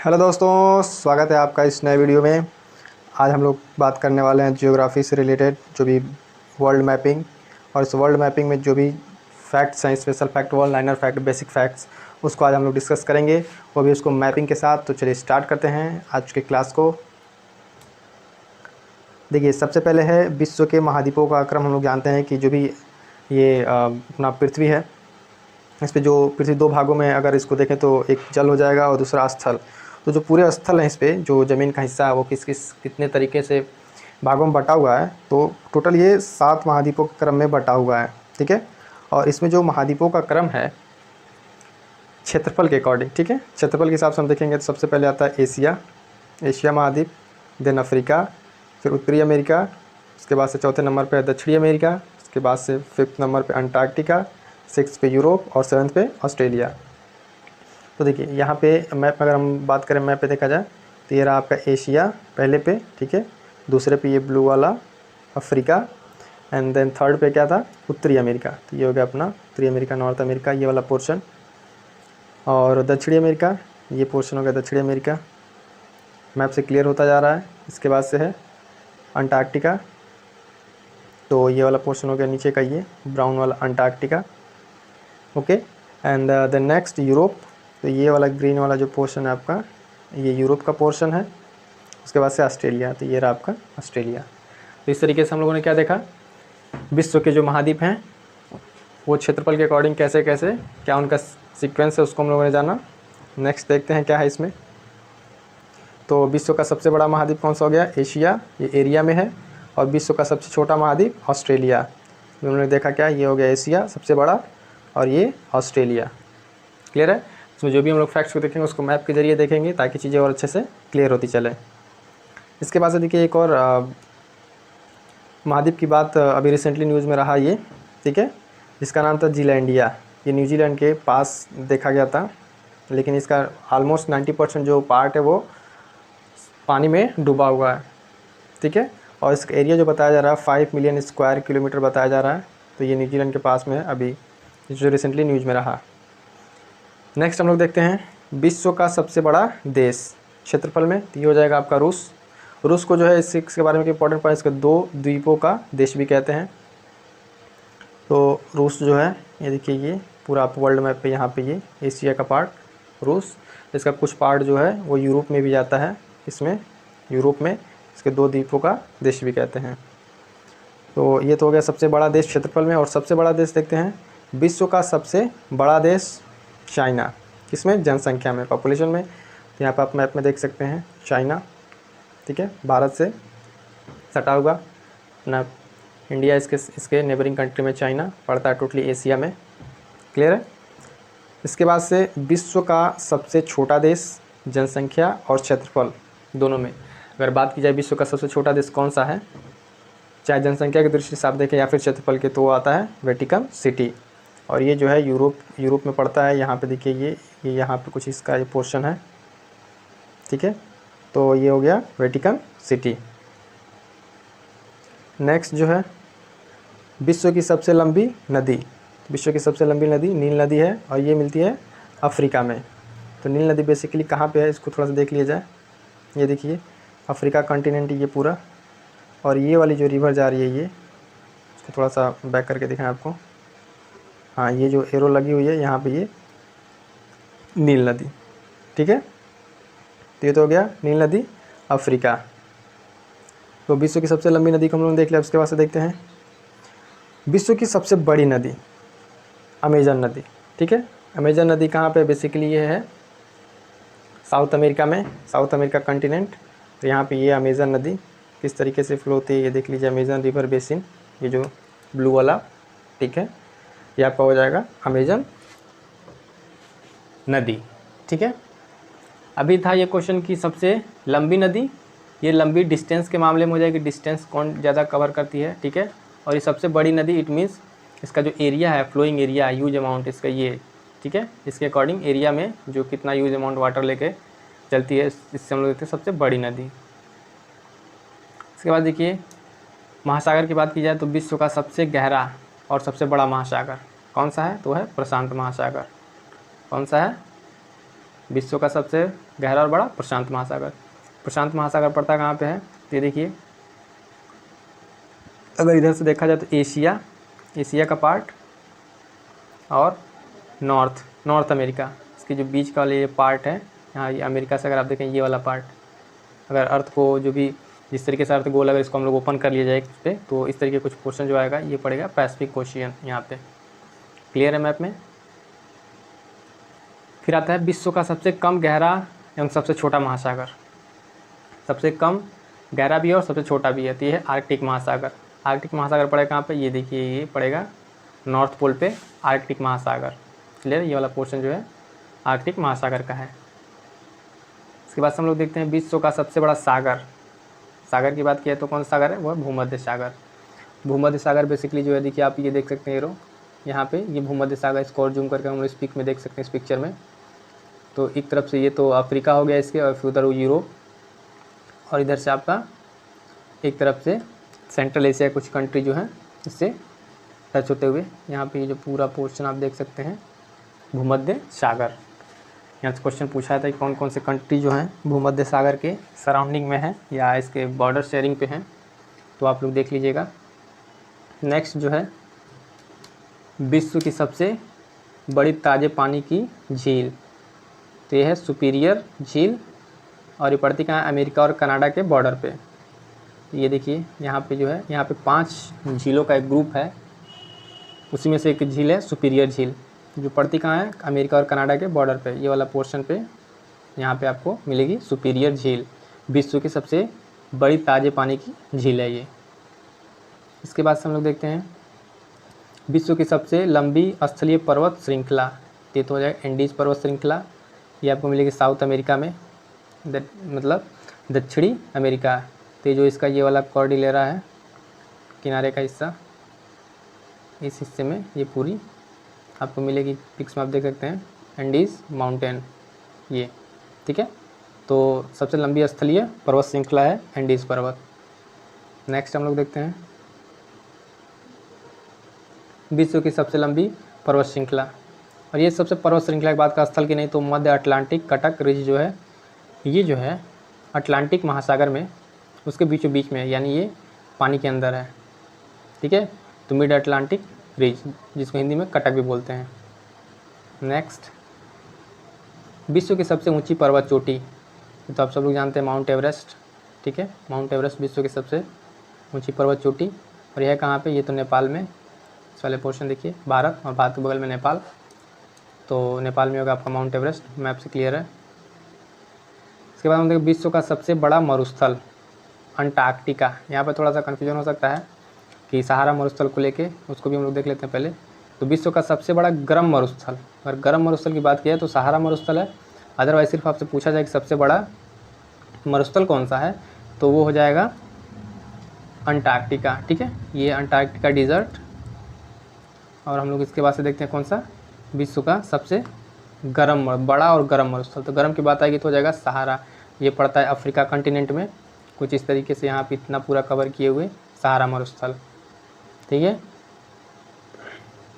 Hello दोस्तों, स्वागत है आपका इस नए वीडियो में। आज हम लोग बात करने वाले हैं ज्योग्राफी से रिलेटेड जो भी वर्ल्ड मैपिंग, और इस वर्ल्ड मैपिंग में जो भी फैक्ट्स हैं, special fact, one liner fact, basic facts, उसको आज हम लोग डिस्कस करेंगे, वो भी उसको मैपिंग के साथ। तो चलिए स्टार्ट करते हैं आज के क्लास को। देखिए, सबसे पहले है विश्व के महाद्वीपों का क्रम। हम लोग जानते हैं कि जो भी ये अपना पृथ्वी है, इस पे जो पृथ्वी दो भागों में अगर इसको देखें तो एक जल हो जाएगा और दूसरा स्थल। तो जो पूरे स्थल हैं, इस पे जो ज़मीन का हिस्सा है वो कितने तरीके से भागों में बटा हुआ है। तो टोटल ये 7 महाद्वीपों के क्रम में बटा हुआ है, ठीक है। और इसमें जो महाद्वीपों का क्रम है क्षेत्रफल के अकॉर्डिंग, ठीक है, क्षेत्रफल के हिसाब से हम देखेंगे तो सबसे पहले आता है एशिया महाद्वीप, देन अफ्रीका, फिर उत्तरी अमेरिका, उसके बाद से चौथे नंबर पर है दक्षिणी अमेरिका, उसके बाद से 5th नंबर पर अंटार्कटिका, 6th पे यूरोप और 7th पे ऑस्ट्रेलिया। तो देखिए यहाँ पे मैप में अगर हम बात करें, मैप पे देखा जाए तो ये रहा आपका एशिया पहले पे, ठीक है। दूसरे पे ये ब्लू वाला अफ्रीका, एंड देन थर्ड पे क्या था, उत्तरी अमेरिका। तो ये हो गया अपना उत्तरी अमेरिका, नॉर्थ अमेरिका, ये वाला पोर्शन। और दक्षिणी अमेरिका, ये पोर्शन हो गया दक्षिणी अमेरिका। मैप से क्लियर होता जा रहा है। इसके बाद से है अंटार्कटिका, तो ये वाला पोर्शन हो गया नीचे का, ये ब्राउन वाला Antarctica, okay. And the next Europe, तो ये वाला ग्रीन वाला जो पोर्शन है आपका, ये यूरोप का पोर्शन है। उसके बाद से ऑस्ट्रेलिया, तो ये रहा आपका ऑस्ट्रेलिया। तो इस तरीके से हम लोगों ने क्या देखा, विश्व के जो महाद्वीप हैं वो क्षेत्रफल के अकॉर्डिंग कैसे कैसे क्या उनका सीक्वेंस है, उसको हम लोगों ने जाना। नेक्स्ट देखते हैं क्या है इसमें। तो विश्व का सबसे बड़ा महाद्वीप कौन सा हो गया, एशिया, ये एरिया में है। और विश्व का सबसे छोटा महाद्वीप ऑस्ट्रेलिया। उन्होंने देखा क्या, ये हो गया एशिया सबसे बड़ा और ये ऑस्ट्रेलिया। क्लियर है। इसमें जो भी हम लोग फैक्ट्स को देखेंगे उसको मैप के जरिए देखेंगे ताकि चीज़ें और अच्छे से क्लियर होती चले। इसके बाद से देखिए एक और महाद्वीप की बात अभी रिसेंटली न्यूज़ में रहा ये, ठीक है, जिसका नाम था जीलैंडिया। ये न्यूजीलैंड के पास देखा गया था, लेकिन इसका ऑलमोस्ट 90% जो पार्ट है वो पानी में डूबा हुआ है, ठीक है। और इसका एरिया जो बताया जा रहा है 5 मिलियन स्क्वायर किलोमीटर बताया जा रहा है। तो ये न्यूजीलैंड के पास में है अभी, जो रिसेंटली न्यूज़ में रहा। नेक्स्ट हम लोग देखते हैं विश्व का सबसे बड़ा देश क्षेत्रफल में, तो ये हो जाएगा आपका रूस। रूस को जो है इसके बारे में इंपॉर्टेंट पॉइंट, इसके 2 द्वीपों का देश भी कहते हैं। तो रूस जो है, ये देखिए ये पूरा आप वर्ल्ड मैप पे यहाँ पे ये एशिया का पार्ट रूस, इसका कुछ पार्ट जो है वो यूरोप में भी जाता है। इसमें यूरोप में इसके 2 द्वीपों का देश भी कहते हैं। तो ये तो हो गया सबसे बड़ा देश क्षेत्रफल में। और सबसे बड़ा देश देखते हैं, विश्व का सबसे बड़ा देश चाइना। किसमें, जनसंख्या में, पॉपुलेशन में। तो यहाँ पर आप मैप में देख सकते हैं चाइना, ठीक है, भारत से सटा हुआ ना, इंडिया इसके नेबरिंग कंट्री में चाइना पड़ता है, टोटली एशिया में। क्लियर है। इसके बाद से विश्व का सबसे छोटा देश जनसंख्या और क्षेत्रफल दोनों में अगर बात की जाए, विश्व का सबसे छोटा देश कौन सा है, चाहे जनसंख्या की दृष्टि से आप देखें या फिर क्षेत्रफल के, तो वो आता है वेटिकन सिटी। और ये जो है यूरोप में पड़ता है। यहाँ पे देखिए ये यहाँ पे कुछ इसका ये पोर्शन है, ठीक है। तो ये हो गया वेटिकन सिटी। नेक्स्ट जो है विश्व की सबसे लंबी नदी, विश्व की सबसे लंबी नदी नील नदी है, और ये मिलती है अफ्रीका में। तो नील नदी बेसिकली कहाँ पे है, इसको थोड़ा सा देख लिया जाए। ये देखिए अफ्रीका कॉन्टिनेंट ये पूरा, और ये वाली जो रिवर जा रही है ये, इसको थोड़ा सा बैक करके दिखाएं आपको। हाँ, ये जो एरो लगी हुई है यहाँ पे ये नील नदी, ठीक है। तो ये तो हो गया नील नदी अफ्रीका। तो विश्व की सबसे लंबी नदी को हम लोग देख लिया। उसके बाद से देखते हैं विश्व की सबसे बड़ी नदी अमेजन नदी, ठीक है। अमेजन नदी कहाँ पे, बेसिकली ये है साउथ अमेरिका में, साउथ अमेरिका कॉन्टिनेंट। तो यहाँ पे ये अमेजन नदी किस तरीके से फ्लो होती है ये देख लीजिए, अमेजन रिवर बेसिन, ये जो ब्लू वाला, ठीक है, ये आपका हो जाएगा अमेजन नदी, ठीक है। अभी था ये क्वेश्चन की सबसे लंबी नदी, ये लंबी डिस्टेंस के मामले में हो जाएगी, डिस्टेंस कौन ज़्यादा कवर करती है, ठीक है। और ये सबसे बड़ी नदी, इट मीन्स इसका जो एरिया है, फ्लोइंग एरिया, यूज अमाउंट इसका ये, ठीक है, इसके अकॉर्डिंग एरिया में जो कितना यूज अमाउंट वाटर लेके चलती है, इससे हम लोग देखते हैं सबसे बड़ी नदी। इसके बाद देखिए महासागर की बात की जाए तो विश्व का सबसे गहरा और सबसे बड़ा महासागर कौन सा है, तो है प्रशांत महासागर। कौन सा है, विश्व का सबसे गहरा और बड़ा प्रशांत महासागर। प्रशांत महासागर पड़ता कहाँ पे है, ये देखिए, अगर इधर से देखा जाए तो एशिया का पार्ट और नॉर्थ अमेरिका, इसके जो बीच का वाले ये पार्ट है यहाँ, ये अमेरिका से अगर आप देखें ये वाला पार्ट, अगर अर्थ को जो भी जिस तरीके से अर्थ गोल अगर इसको हम लोग ओपन कर लिया जाए इस पर, तो इस तरीके कुछ पोर्शन जो आएगा ये पड़ेगा पैसिफिक ओशियन यहाँ पे। क्लियर है मैप में। फिर आता है विश्व का सबसे कम गहरा एवं सबसे छोटा महासागर। सबसे कम गहरा भी है और सबसे छोटा भी है, तो ये है आर्कटिक महासागर। आर्कटिक महासागर पड़ेगा कहाँ पे, ये देखिए, ये पड़ेगा नॉर्थ पोल पे आर्कटिक महासागर। क्लियर, ये वाला पोर्शन जो है आर्कटिक महासागर का है। इसके बाद हम लोग देखते हैं विश्व का सबसे बड़ा सागर की बात की है तो कौन सा सागर है, वो है भूमध्य सागर। भूमध्य सागर बेसिकली जो है, देखिए आप ये देख सकते हैं यहाँ पे, ये भूमध्य सागर, इसको और जूम करके हम लोग इस पिक में देख सकते हैं, इस पिक्चर में। तो एक तरफ से ये तो अफ्रीका हो गया इसके, और फिर उधर यूरोप, और इधर से आपका एक तरफ से सेंट्रल एशिया कुछ कंट्री जो है इससे टच होते हुए यहाँ पे ये जो पूरा पोर्शन आप देख सकते हैं भूमध्य सागर। यहाँ से क्वेश्चन पूछा था कि कौन कौन से कंट्री जो हैं भूमध्य सागर के सराउंडिंग में हैं या इसके बॉर्डर शेयरिंग पे हैं, तो आप लोग देख लीजिएगा। नेक्स्ट जो है विश्व की सबसे बड़ी ताज़े पानी की झील, तो ये है सुपीरियर झील, और ये पड़ती कहाँ है, अमेरिका और कनाडा के बॉर्डर पे। ये देखिए यहाँ पे जो है, यहाँ पे 5 झीलों का एक ग्रुप है, उसी में से एक झील है सुपीरियर झील, जो पड़ती कहाँ है, अमेरिका और कनाडा के बॉर्डर पे। ये वाला पोर्शन पे यहाँ पे आपको मिलेगी सुपीरियर झील। विश्व की सबसे बड़ी ताज़े पानी की झील है ये। इसके बाद से हम लोग देखते हैं विश्व की सबसे लंबी स्थलीय पर्वत श्रृंखला, ये तो हो जाएगा एंडीज पर्वत श्रृंखला। ये आपको मिलेगी साउथ अमेरिका में, मतलब दक्षिणी अमेरिका। तो जो इसका ये वाला कॉर्डिलेरा है, किनारे का हिस्सा, इस हिस्से में ये पूरी आपको मिलेगी, पिक्स में आप देख सकते हैं एंडीज माउंटेन ये, ठीक है। तो सबसे लंबी स्थलीय पर्वत श्रृंखला है एंडीज पर्वत। नेक्स्ट हम लोग देखते हैं विश्व की सबसे लंबी पर्वत श्रृंखला, और ये सबसे पर्वत श्रृंखला की बात का स्थल की नहीं तो मध्य अटलांटिक कटक रिज जो है, ये जो है अटलांटिक महासागर में उसके बीचों बीच में है, यानी ये पानी के अंदर है, ठीक है। तो मिड अटलांटिक रिज, जिसको हिंदी में कटक भी बोलते हैं। नेक्स्ट विश्व की सबसे ऊंची पर्वत चोटी, तो आप सब लोग जानते हैं माउंट एवरेस्ट, ठीक है। माउंट एवरेस्ट विश्व की सबसे ऊंची पर्वत चोटी, और यह कहाँ पे, ये तो नेपाल में। इस वाले पोर्शन देखिए, भारत और भारत के बगल में नेपाल, तो नेपाल में होगा आपका माउंट एवरेस्ट, मैप से क्लियर है। इसके बाद हम देखिए विश्व का सबसे बड़ा मरुस्थल अंटार्कटिका। यहाँ पर थोड़ा सा कन्फ्यूजन हो सकता है कि सहारा मरुस्थल को लेके, उसको भी हम लोग देख लेते हैं पहले। तो विश्व का सबसे बड़ा गर्म मरुस्थल, अगर गर्म मरुस्थल की बात की है तो सहारा मरुस्थल है। अदरवाइज सिर्फ आपसे पूछा जाए कि सबसे बड़ा मरुस्थल कौन सा है, तो वो हो जाएगा अंटार्कटिका, ठीक है। ये अंटार्कटिका डिज़र्ट। और हम लोग इसके बाद से देखते हैं कौन सा विश्व का सबसे बड़ा और गर्म मरुस्थल। तो गर्म की बात आएगी तो हो जाएगा सहारा, ये पड़ता है अफ्रीका कंटिनेंट में, कुछ इस तरीके से यहाँ पे इतना पूरा कवर किए हुए सहारा मरुस्थल, ठीक है।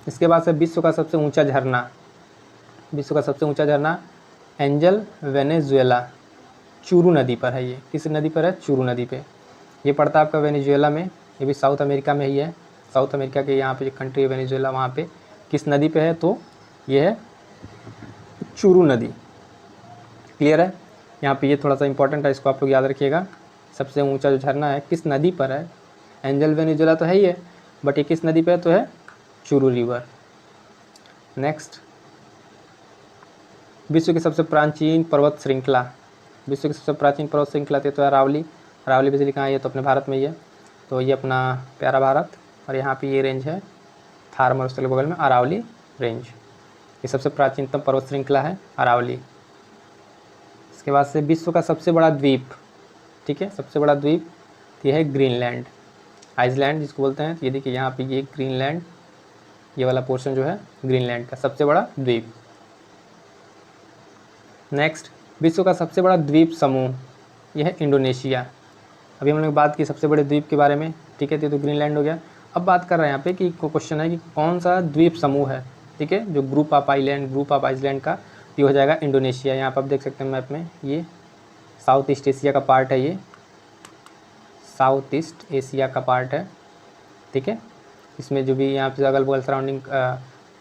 इसके बाद से विश्व का सबसे ऊंचा झरना, विश्व का सबसे ऊंचा झरना एंजल वेनेजुएला, चूरू नदी पर है। ये किस नदी पर है, चूरू नदी पे। ये पड़ता है आपका वेनेजुएला में, ये भी साउथ अमेरिका में ही है। साउथ अमेरिका के यहाँ पे जो कंट्री है वेनेजुएला, वहाँ पे किस नदी पे है, तो ये है चूरू नदी। क्लियर है। यहाँ पे ये थोड़ा सा इंपॉर्टेंट है, इसको आप लोग याद रखिएगा। सबसे ऊंचा जो झरना है किस नदी पर है, एंजल वेनेजुएला तो है ही है, बट ये किस नदी पे है, तो है चूरू रिवर। नेक्स्ट विश्व की सबसे प्राचीन पर्वत श्रृंखला, विश्व की सबसे प्राचीन पर्वत श्रृंखला तो है अरावली। अरावली बेसिकली कहाँ है, ये तो अपने भारत में ही है, तो ये अपना प्यारा भारत, और यहाँ पे ये रेंज है थार मरुस्थल के बगल में अरावली रेंज। ये सबसे प्राचीनतम पर्वत श्रृंखला है अरावली। इसके बाद से विश्व का सबसे बड़ा द्वीप, ठीक है, सबसे बड़ा द्वीप ये है ग्रीनलैंड, आइसलैंड जिसको बोलते हैं। ये देखिए यहाँ पे ये ग्रीनलैंड, ये वाला पोर्शन जो है ग्रीनलैंड का सबसे बड़ा द्वीप। नेक्स्ट विश्व का सबसे बड़ा द्वीप समूह, यह है इंडोनेशिया। अभी हम लोग बात की सबसे बड़े द्वीप के बारे में, ठीक है, तो ग्रीनलैंड हो गया। अब बात कर रहे हैं यहाँ पे कि क्वेश्चन है कि कौन सा द्वीप समूह है, ठीक है, जो ग्रुप ऑफ आइसलैंड का ये हो जाएगा इंडोनेशिया। यहाँ पर आप देख सकते हैं मैप में, ये साउथ ईस्ट एशिया का पार्ट है, ये साउथ ईस्ट एशिया का पार्ट है, ठीक है। इसमें जो भी यहाँ पे अगल बगल सराउंडिंग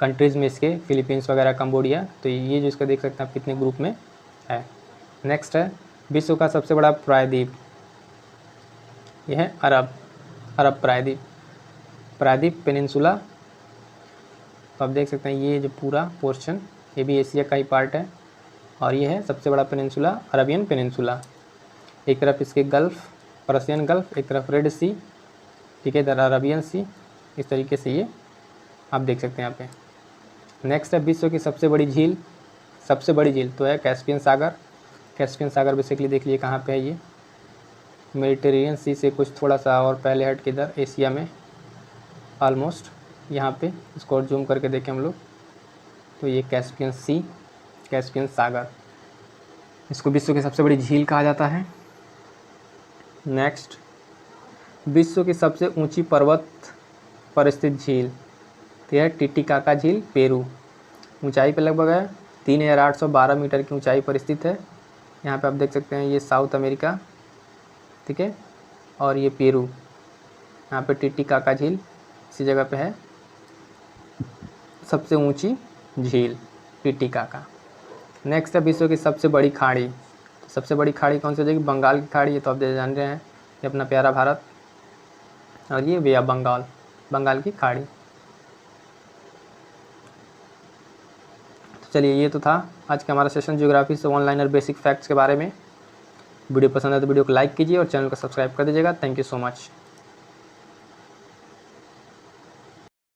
कंट्रीज़ में इसके फिलीपींस वगैरह, कंबोडिया, तो ये जो इसका देख सकते हैं आप कितने ग्रुप में है। नेक्स्ट है विश्व का सबसे बड़ा प्रायद्वीप, यह है अरब प्रायद्वीप पेनिनसुला। तो आप देख सकते हैं ये जो पूरा पोर्शन, ये भी एशिया का ही पार्ट है, और ये है सबसे बड़ा पेनिनसुला, अरबियन पेनिनसुला। एक तरफ इसके गल्फ़, पर्शियन गल्फ़, एक तरफ रेड सी, ठीक है, इधर अरबियन सी, इस तरीके से ये आप देख सकते हैं यहाँ पे। नेक्स्ट है विश्व की सबसे बड़ी झील तो है कैस्पियन सागर। कैस्पियन सागर बेसिकली देख लिए कहाँ पे है, ये मेडिटेरेनियन सी से कुछ थोड़ा सा और पहले हट के इधर एशिया में ऑलमोस्ट यहाँ पे, इसको और जूम करके देखें हम लोग तो ये कैस्पियन सागर, इसको विश्व की सबसे बड़ी झील कहा जाता है। नेक्स्ट, विश्व की सबसे ऊंची पर्वत पर स्थित झील तो यह टिटिकाका झील, पेरू। ऊंचाई पे लगभग है 3812 मीटर की ऊंचाई पर स्थित है। यहाँ पे आप देख सकते हैं ये साउथ अमेरिका, ठीक है, और ये पेरू। यहाँ पे टिटिकाका झील इसी जगह पे है, सबसे ऊंची झील टिटिकाका। नेक्स्ट है विश्व की सबसे बड़ी खाड़ी, तो सबसे बड़ी खाड़ी कौन सी हो जाएगी, बंगाल की खाड़ी, ये तो आप जान रहे हैं, ये अपना प्यारा भारत, और ये वे बंगाल की खाड़ी। तो चलिए ये तो था आज का हमारा सेशन ज्योग्राफी से ऑनलाइन और बेसिक फैक्ट्स के बारे में। वीडियो पसंद है तो वीडियो को लाइक कीजिए और चैनल को सब्सक्राइब कर दीजिएगा। Thank you so much.